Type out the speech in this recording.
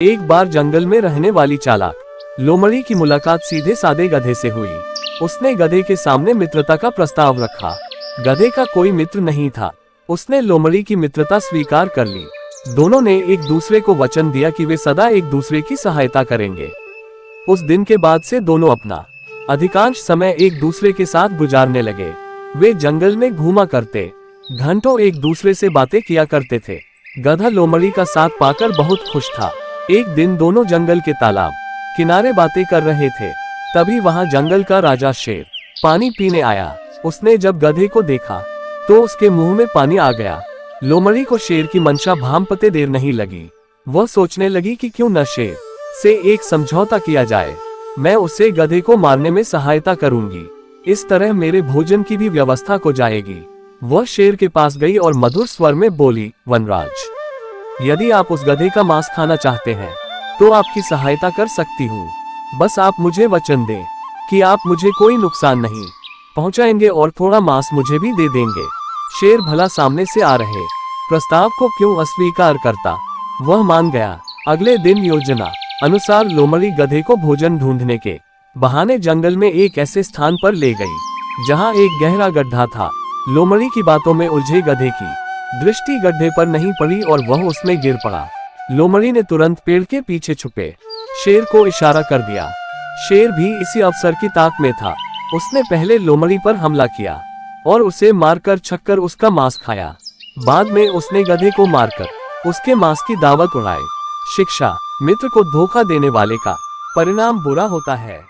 एक बार जंगल में रहने वाली चालाक लोमड़ी की मुलाकात सीधे सादे गधे से हुई। उसने गधे के सामने मित्रता का प्रस्ताव रखा। गधे का कोई मित्र नहीं था। उसने लोमड़ी की मित्रता स्वीकार कर ली। दोनों ने एक दूसरे को वचन दिया कि वे सदा एक दूसरे की सहायता करेंगे। उस दिन के बाद से दोनों अपना अधिकांश समय एक दूसरे के साथ गुजारने लगे। वे जंगल में घूमा करते, घंटों एक दूसरे से बातें किया करते थे। गधा लोमड़ी का साथ पाकर बहुत खुश था। एक दिन दोनों जंगल के तालाब किनारे बातें कर रहे थे। तभी वहां जंगल का राजा शेर पानी पीने आया। उसने जब गधे को देखा तो उसके मुंह में पानी आ गया। लोमड़ी को शेर की मंशा भांपते देर नहीं लगी। वह सोचने लगी कि क्यों न शेर से एक समझौता किया जाए। मैं उसे गधे को मारने में सहायता करूंगी। इस तरह मेरे भोजन की भी व्यवस्था हो जाएगी। वह शेर के पास गई और मधुर स्वर में बोली, वनराज, यदि आप उस गधे का मांस खाना चाहते हैं तो आपकी सहायता कर सकती हूँ। बस आप मुझे वचन दें कि आप मुझे कोई नुकसान नहीं पहुंचाएंगे और थोड़ा मांस मुझे भी दे देंगे। शेर भला सामने से आ रहे प्रस्ताव को क्यों अस्वीकार करता। वह मान गया। अगले दिन योजना अनुसार लोमड़ी गधे को भोजन ढूंढने के बहाने जंगल में एक ऐसे स्थान पर ले गई जहां एक गहरा गड्ढा था। लोमड़ी की बातों में उलझे गधे की दृष्टि गड्ढे पर नहीं पड़ी और वह उसमें गिर पड़ा। लोमड़ी ने तुरंत पेड़ के पीछे छुपे शेर को इशारा कर दिया। शेर भी इसी अवसर की ताक में था। उसने पहले लोमड़ी पर हमला किया और उसे मारकर छक्कर उसका मांस खाया। बाद में उसने गधे को मारकर उसके मांस की दावत उड़ाई। शिक्षा: मित्र को धोखा देने वाले का परिणाम बुरा होता है।